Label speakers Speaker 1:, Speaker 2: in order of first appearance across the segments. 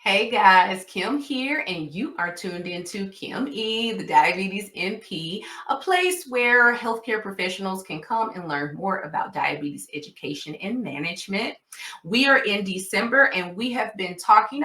Speaker 1: Hey guys, Kim here, and you are tuned into Kim E, the Diabetes NP, a place where healthcare professionals can come and learn more about diabetes education and management. We are in December, and we have been talking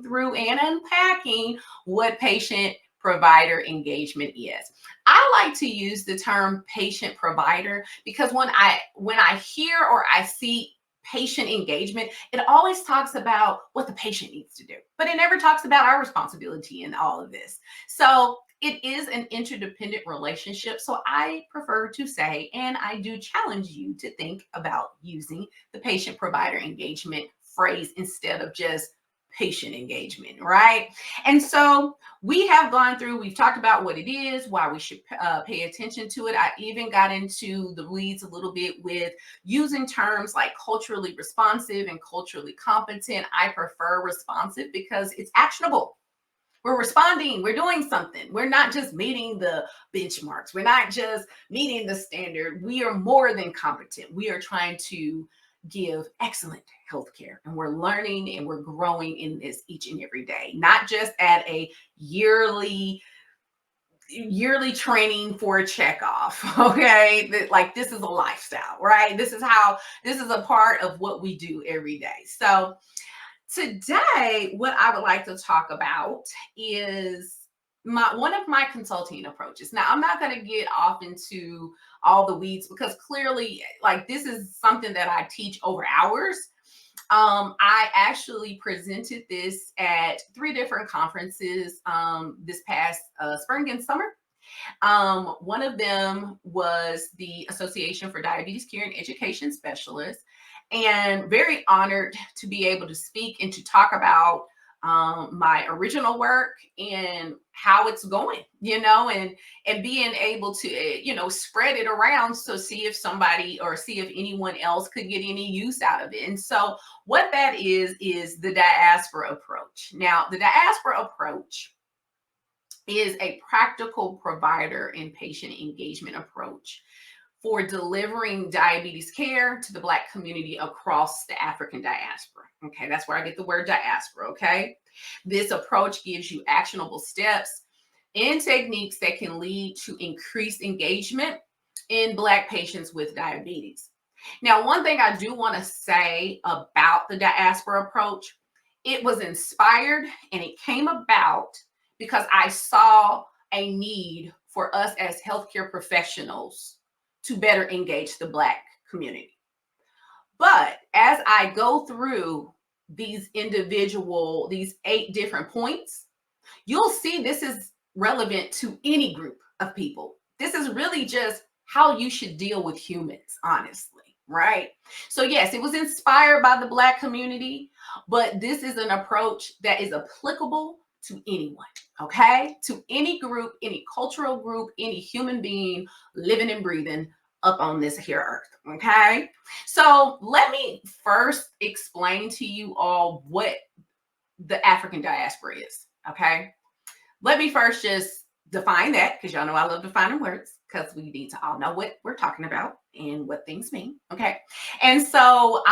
Speaker 1: through, and unpacking what patient provider engagement is. I like to use the term patient provider because when I hear or I see patient engagement, it always talks about what the patient needs to do, but it never talks about our responsibility in all of this. So it is an interdependent relationship. So I prefer to say, and I do challenge you to think about using the patient provider engagement phrase instead of just patient engagement, right? And so we've talked about what it is, why we should pay attention to it. I even got into the weeds a little bit with using terms like culturally responsive and culturally competent. I prefer responsive because it's actionable. We're responding, we're doing something. We're not just meeting the benchmarks, we're not just meeting the standard. We are more than competent. We are trying to give excellent healthcare, and we're learning and we're growing in this each and every day, not just at a yearly training for a check off. Okay, like this is a lifestyle, right? This is a part of what we do every day. So today, what I would like to talk about is one of my consulting approaches. Now, I'm not going to get off into all the weeds because clearly, like, this is something that I teach over hours. I actually presented this at 3 different conferences this past spring and summer. One of them was the Association for Diabetes Care and Education Specialists, and very honored to be able to speak and to talk about my original work and how it's going, and being able to, spread it around. So see if anyone else could get any use out of it. And so what that is the diaspora approach. Now, the diaspora approach is a practical provider and patient engagement approach for delivering diabetes care to the Black community across the African diaspora. Okay, that's where I get the word diaspora. Okay, this approach gives you actionable steps and techniques that can lead to increased engagement in Black patients with diabetes. Now, one thing I do want to say about the diaspora approach, it was inspired and it came about because I saw a need for us as healthcare professionals to better engage the Black community. But as I go through these 8 different points, you'll see this is relevant to any group of people. This is really just how you should deal with humans, honestly, right? So yes, it was inspired by the Black community, but this is an approach that is applicable to anyone, okay? To any group, any cultural group, any human being living and breathing up on this here earth, okay? So let me first explain to you all what the African diaspora is, okay? Let me first just define that, because y'all know I love defining words, because we need to all know what we're talking about and what things mean, okay? And so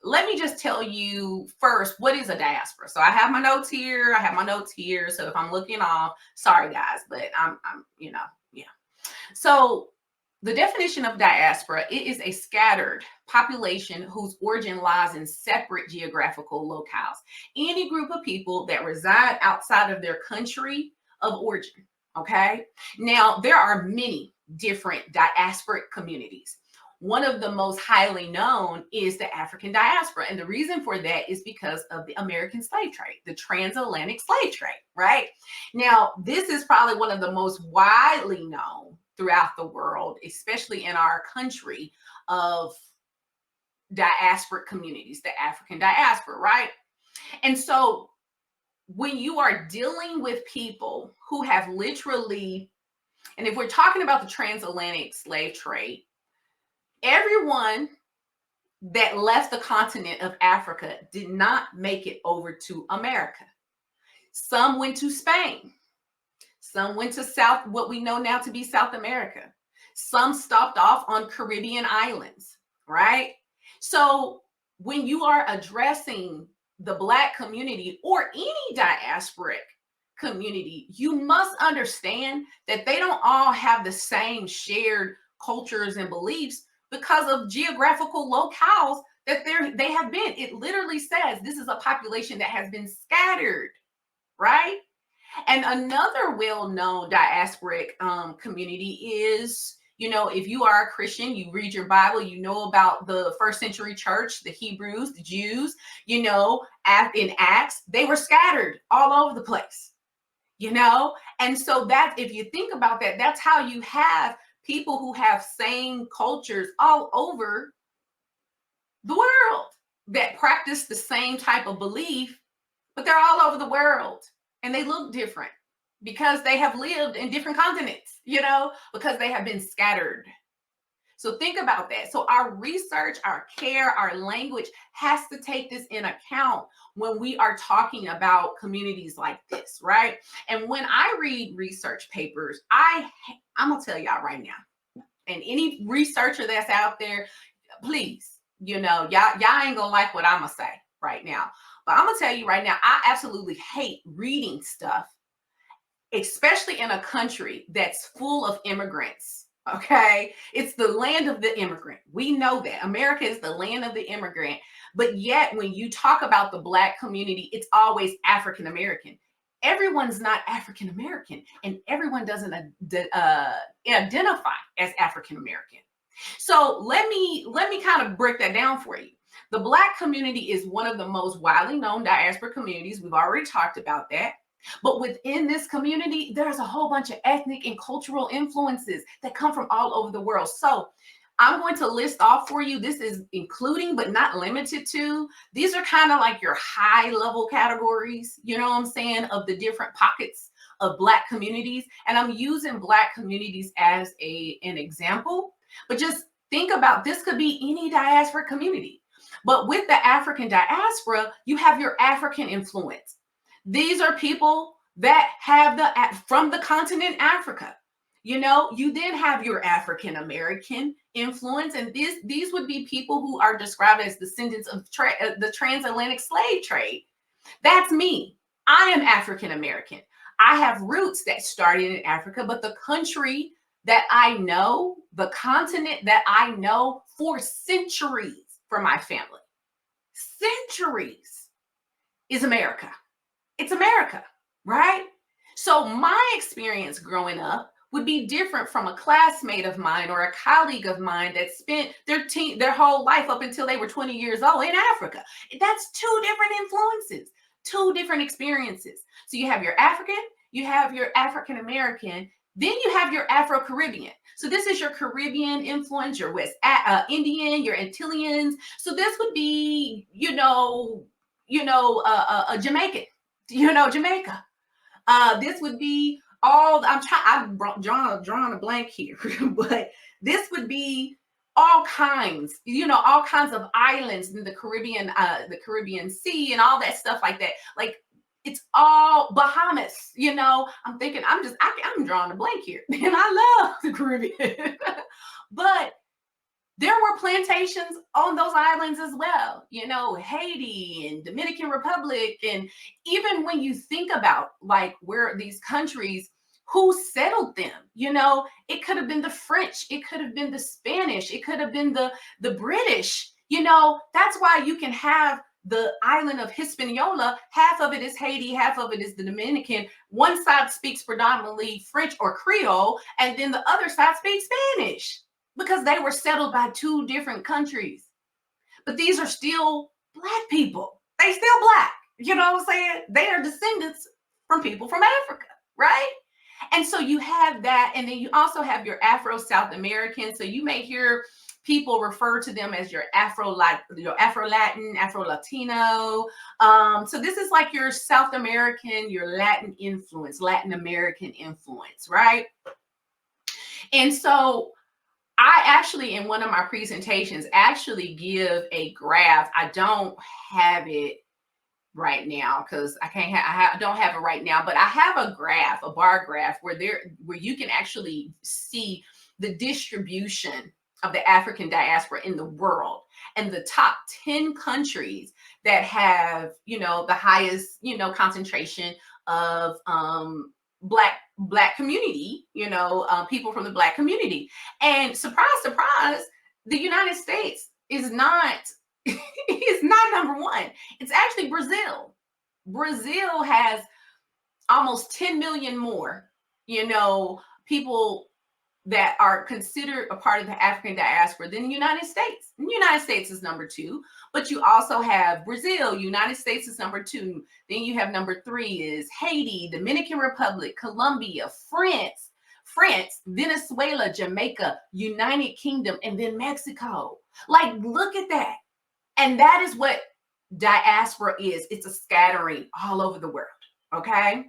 Speaker 1: let me just tell you first, what is a diaspora? So I have my notes here. So if I'm looking off, sorry guys, but I'm yeah. So the definition of diaspora, it is a scattered population whose origin lies in separate geographical locales. Any group of people that reside outside of their country of origin, okay? Now, there are many different diasporic communities. One of the most highly known is the African diaspora. And the reason for that is because of the American slave trade, the transatlantic slave trade, right? Now, this is probably one of the most widely known throughout the world, especially in our country, of diasporic communities, the African diaspora, right? And so when you are dealing with people who have literally, and if we're talking about the transatlantic slave trade, everyone that left the continent of Africa did not make it over to America. Some went to Spain. Some went to what we know now to be South America. Some stopped off on Caribbean islands, right? So when you are addressing the Black community or any diasporic community, you must understand that they don't all have the same shared cultures and beliefs because of geographical locales that they have been. It literally says this is a population that has been scattered, right? And another well-known diasporic community is, if you are a Christian, you read your Bible, you know about the first century church, the Hebrews, the Jews, in Acts, they were scattered all over the place, And so that, if you think about that, that's how you have people who have same cultures all over the world that practice the same type of belief, but they're all over the world and they look different because they have lived in different continents, because they have been scattered. So think about that. So our research, our care, our language has to take this in account when we are talking about communities like this, right? And when I read research papers, I'm gonna tell y'all right now, and any researcher that's out there, please, y'all ain't gonna like what I'm gonna say right now. But I'm gonna tell you right now, I absolutely hate reading stuff, especially in a country that's full of immigrants. Okay, it's the land of the immigrant. We know that America is the land of the immigrant, but yet when you talk about the Black community, it's always African American. Everyone's not African American, and everyone doesn't identify as African American. So let me kind of break that down for you. The Black community is one of the most widely known diaspora communities. We've already talked about that. But within this community, there's a whole bunch of ethnic and cultural influences that come from all over the world. So I'm going to list off for you. This is including, but not limited to. These are kind of like your high level categories, of the different pockets of Black communities. And I'm using Black communities as an example, but just think about, this could be any diaspora community. But with the African diaspora, you have your African influence. These are people that have from the continent Africa. You then have your African American influence, and these would be people who are described as descendants of the transatlantic slave trade. That's me. I am African American. I have roots that started in Africa, but the country that I know, the continent that I know for centuries for my family, centuries, is America. It's America, right? So my experience growing up would be different from a classmate of mine or a colleague of mine that spent their whole life up until they were 20 years old in Africa. That's two different influences, two different experiences. So you have your African, you have your African American, then you have your Afro-Caribbean. So this is your Caribbean influence, your West Indian, your Antillians. So this would be, a Jamaican. Jamaica. This would be I'm drawing a blank here, but this would be all kinds of islands in the Caribbean Sea and all that stuff like that. Like, it's all Bahamas, I'm thinking, I'm drawing a blank here, and I love the Caribbean, but there were plantations on those islands as well, Haiti and Dominican Republic. And even when you think about like where these countries, who settled them, it could have been the French, it could have been the Spanish, it could have been the British, that's why you can have the island of Hispaniola. Half of it is Haiti, half of it is the Dominican. One side speaks predominantly French or Creole, and then the other side speaks Spanish, because they were settled by two different countries. But these are still Black people. They still Black. You know what I'm saying? They are descendants from people from Africa, right? And so you have that. And then you also have your Afro-South American. So you may hear people refer to them as your Afro-Latin, Afro-Latino. So this is like your South American, your Latin influence, Latin American influence, right? And so I actually, in one of my presentations, actually give a graph. I don't have it right now because I don't have it right now, but I have a graph, a bar graph, where you can actually see the distribution of the African diaspora in the world, and the top 10 countries that have, the highest, concentration of black community, people from the black community. And surprise, surprise, the United States is not is not number one. It's actually Brazil. Brazil has almost 10 million more, people that are considered a part of the African diaspora than the United States. And the United States is number two, but you also have Brazil. United States is number two. Then you have number three is Haiti, Dominican Republic, Colombia, France, Venezuela, Jamaica, United Kingdom, and then Mexico. Like, look at that. And that is what diaspora is. It's a scattering all over the world. Okay.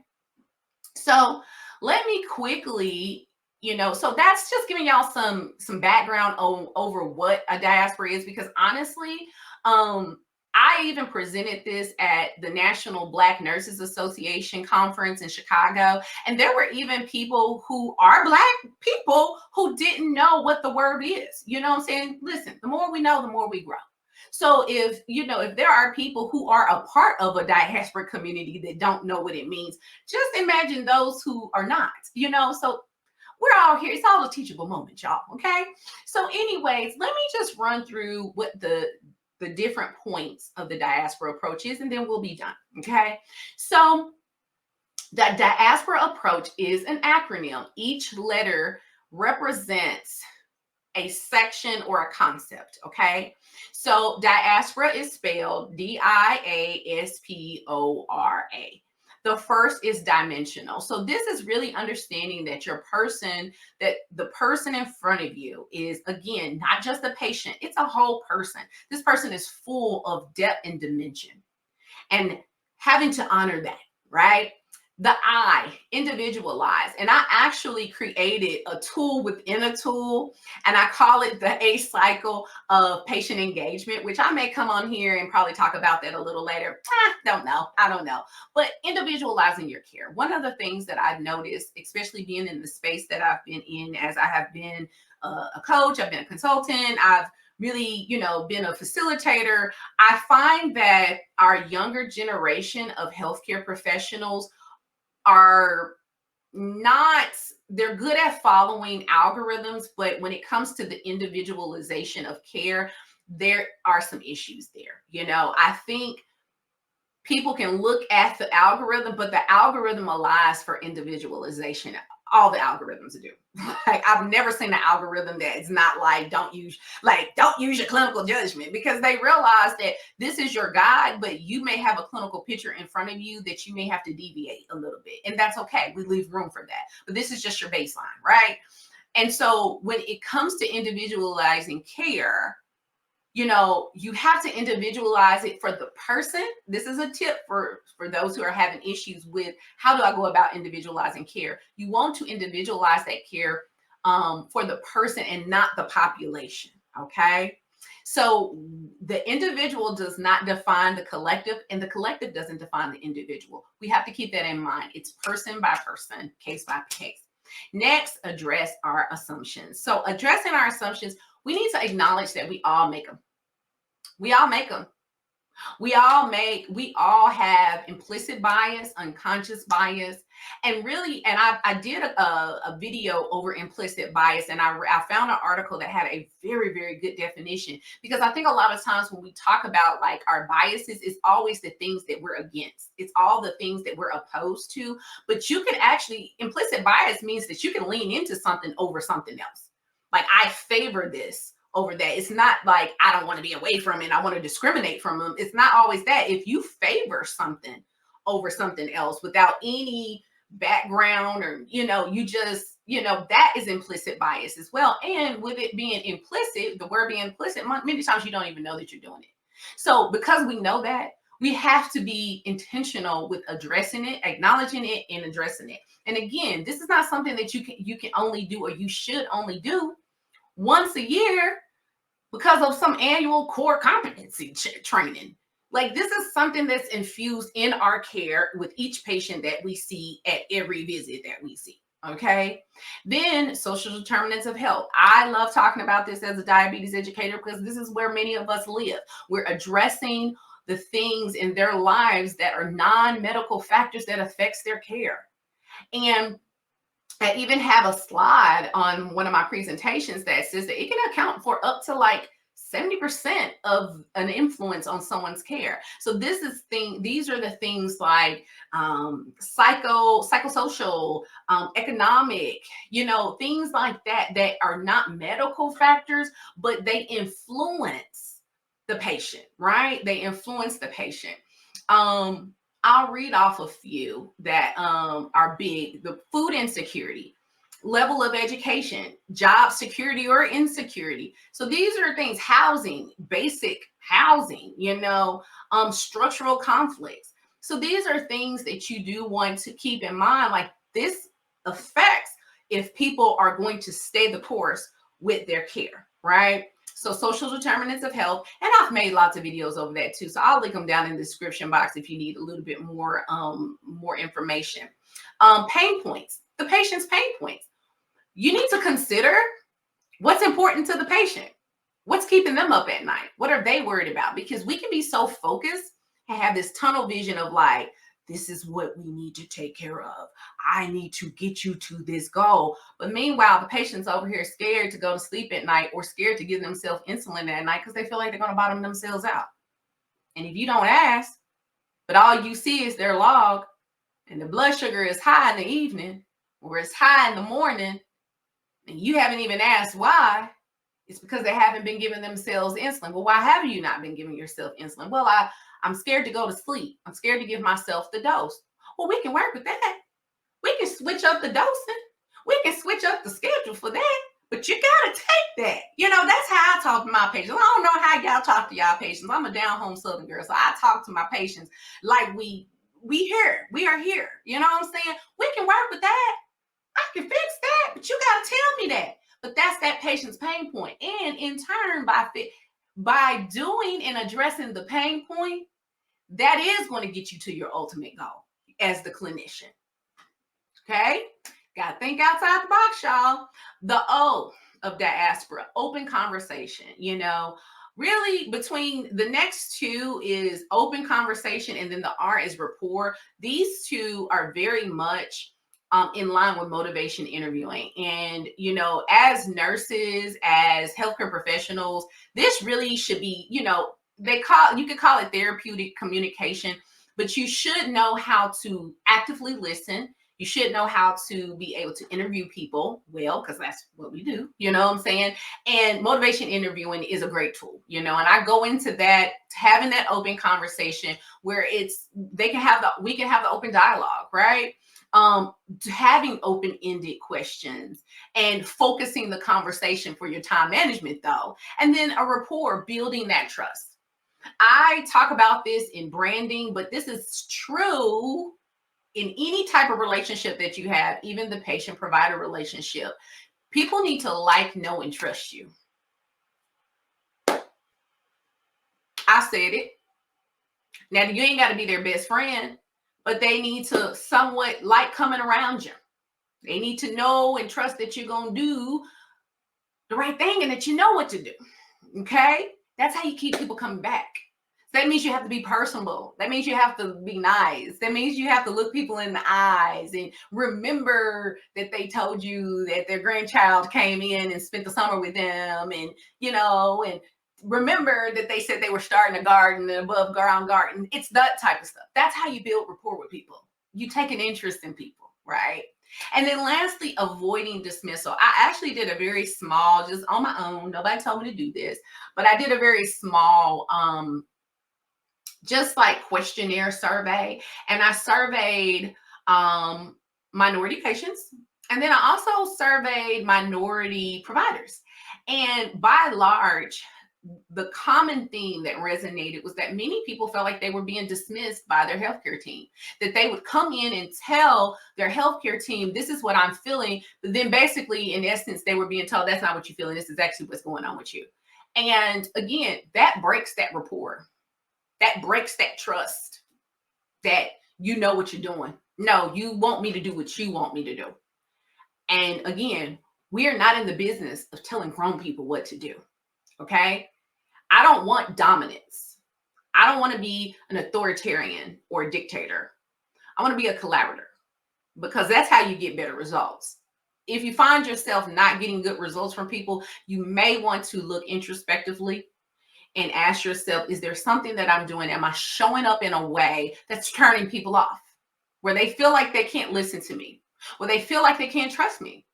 Speaker 1: So let me quickly, so that's just giving y'all some background over what a diaspora is, because honestly, I even presented this at the National Black Nurses Association conference in Chicago. And there were even people who are Black people who didn't know what the word is. You know what I'm saying? Listen, the more we know, the more we grow. So if there are people who are a part of a diaspora community that don't know what it means, just imagine those who are not, so we're all here. It's all a teachable moment, y'all. Okay. So anyways, let me just run through what the different points of the diaspora approach is, and then we'll be done. Okay. So the diaspora approach is an acronym. Each letter represents a section or a concept. Okay. So diaspora is spelled DIASPORA. The first is dimensional. So this is really understanding that that the person in front of you is, again, not just a patient, it's a whole person. This person is full of depth and dimension, and having to honor that, right? The I, individualized. And I actually created a tool within a tool, and I call it the A cycle of patient engagement, which I may come on here and probably talk about that a little later. I don't know. But individualizing your care. One of the things that I've noticed, especially being in the space that I've been in, as I have been a coach, I've been a consultant, I've really, been a facilitator. I find that our younger generation of healthcare professionals are not, they're good at following algorithms, but when it comes to the individualization of care, there are some issues there. I think people can look at the algorithm, but the algorithm allows for individualization. All the algorithms do. Like, I've never seen an algorithm that is not like, don't use your clinical judgment, because they realize that this is your guide, but you may have a clinical picture in front of you that you may have to deviate a little bit. And that's okay. We leave room for that. But this is just your baseline, right? And so when it comes to individualizing care, you have to individualize it for the person. This is a tip for those who are having issues with, how do I go about individualizing care? You want to individualize that care for the person and not the population. Okay. So the individual does not define the collective, and the collective doesn't define the individual. We have to keep that in mind. It's person by person, case by case. Next, address our assumptions. So addressing our assumptions, we need to acknowledge that we all make them. We all make them. We all have implicit bias, unconscious bias, and really, and I did a video over implicit bias, and I found an article that had a very, very good definition, because I think a lot of times when we talk about like our biases, it's always the things that we're against. It's all the things that we're opposed to, but you can actually, implicit bias means that you can lean into something over something else. Like, I favor this over that. It's not like I don't want to be away from it, I want to discriminate from them. It's not always that. If you favor something over something else without any background, or you just, that is implicit bias as well. And with it being implicit, the word being implicit, many times you don't even know that you're doing it. So because we know that, we have to be intentional with addressing it, acknowledging it, and addressing it. And again, this is not something that you can only do, or you should only do once a year because of some annual core competency training. Like, this is something that's infused in our care with each patient that we see at every visit that we see. Okay. Then social determinants of health. I love talking about this as a diabetes educator because this is where many of us live. We're addressing the things in their lives that are non-medical factors that affects their care. And I even have a slide on one of my presentations that says that it can account for up to like 70% of an influence on someone's care. So these are the things like psychosocial, economic, things like that are not medical factors, but they influence the patient, right? They influence the patient. I'll read off a few that are big. The food insecurity, level of education, job security or insecurity. So these are things, housing, basic housing, structural conflicts. So these are things that you do want to keep in mind. Like this affects if people are going to stay the course with their care, right? So social determinants of health, and I've made lots of videos over that too. So I'll link them down in the description box if you need a little bit more information. Pain points, the patient's pain points. You need to consider what's important to the patient. What's keeping them up at night? What are they worried about? Because we can be so focused and have this tunnel vision of like, this is what we need to take care of. I need to get you to this goal. But meanwhile, the patient's over here scared to go to sleep at night or scared to give themselves insulin at night because they feel like they're going to bottom themselves out. And if you don't ask, but all you see is their log and the blood sugar is high in the evening or it's high in the morning, and you haven't even asked why, it's because they haven't been giving themselves insulin. Well, why haven't you not been giving yourself insulin? Well, I'm scared to go to sleep. I'm scared to give myself the dose. Well, we can work with that. We can switch up the dosing. We can switch up the schedule for that. But you got to take that. That's how I talk to my patients. I don't know how y'all talk to y'all patients. I'm a down-home Southern girl, so I talk to my patients like we here. We are here. You know what I'm saying? We can work with that. I can fix that, but you got to tell me that. But that's that patient's pain point. And in turn, by doing and addressing the pain point, that is going to get you to your ultimate goal as the clinician. Okay? Got to think outside the box, y'all. The O of diaspora, open conversation. Really between the next two is open conversation, and then the R is rapport. These two are very much in line with motivation interviewing. And, as nurses, as healthcare professionals, this really should be, you could call it therapeutic communication, but you should know how to actively listen. You should know how to be able to interview people well, because that's what we do, you know what I'm saying? And motivation interviewing is a great tool, and I go into that, having that open conversation where we can have the open dialogue, right? Having open-ended questions and focusing the conversation for your time management though. And then a rapport, building that trust. I talk about this in branding, but this is true in any type of relationship that you have, even the patient-provider relationship. People need to like, know, and trust you. I said it. Now, you ain't got to be their best friend, but they need to somewhat like coming around you. They need to know and trust that you're going to do the right thing and that you know what to do. Okay? That's how you keep people coming back. That means you have to be personable. That means you have to be nice. That means you have to look people in the eyes and remember that they told you that their grandchild came in and spent the summer with them, and and remember that they said they were starting a garden, an above ground garden. It's that type of stuff. That's how you build rapport with people. You take an interest in people, right? And then lastly, avoiding dismissal. I actually did a very small, just on my own, nobody told me to do this, but I did a very small just like questionnaire survey, and I surveyed minority patients, and then I also surveyed minority providers. And by and large, the common theme that resonated was that many people felt like they were being dismissed by their healthcare team, that they would come in and tell their healthcare team, this is what I'm feeling, but then basically in essence they were being told, that's not what you're feeling, this is actually what's going on with you. And again, that breaks that rapport. That breaks that trust that you know what you're doing. No, you want me to do what you want me to do. And again, we are not in the business of telling grown people what to do. Okay. I don't want dominance. I don't want to be an authoritarian or a dictator. I want to be a collaborator, because that's how you get better results. If you find yourself not getting good results from people, you may want to look introspectively and ask yourself, is there something that I'm doing? Am I showing up in a way that's turning people off, where they feel like they can't listen to me, where they feel like they can't trust me?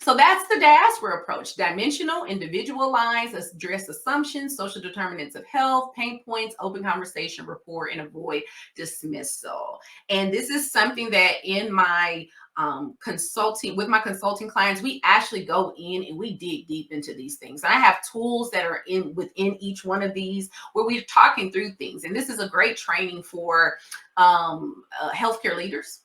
Speaker 1: So that's the DIASPORA approach: dimensional, individualized, address assumptions, social determinants of health, pain points, open conversation, rapport, and avoid dismissal. And this is something that in my consulting with my consulting clients, we actually go in and we dig deep into these things. And I have tools that are in within each one of these where we're talking through things. And this is a great training for healthcare leaders,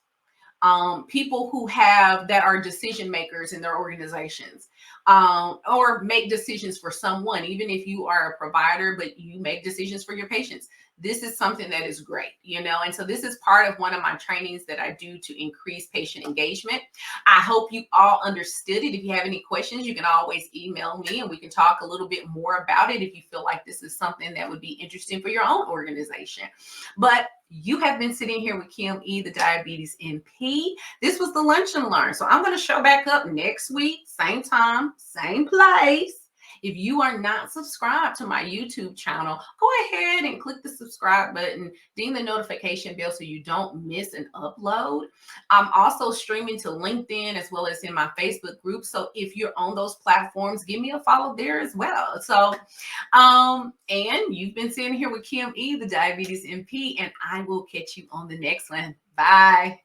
Speaker 1: people who have that are decision makers in their organizations, or make decisions for someone. Even if you are a provider but you make decisions for your patients, this is something that is great, and so this is part of one of my trainings that I do to increase patient engagement. I hope you all understood it. If you have any questions, you can always email me and we can talk a little bit more about it if you feel like this is something that would be interesting for your own organization. But you have been sitting here with Kim E, the Diabetes NP. This was the Lunch and Learn. So I'm going to show back up next week, same time, same place. If you are not subscribed to my YouTube channel, go ahead and click the subscribe button, ding the notification bell so you don't miss an upload. I'm also streaming to LinkedIn as well as in my Facebook group. So if you're on those platforms, give me a follow there as well. So, and you've been sitting here with Kim E, the Diabetes NP, and I will catch you on the next one. Bye.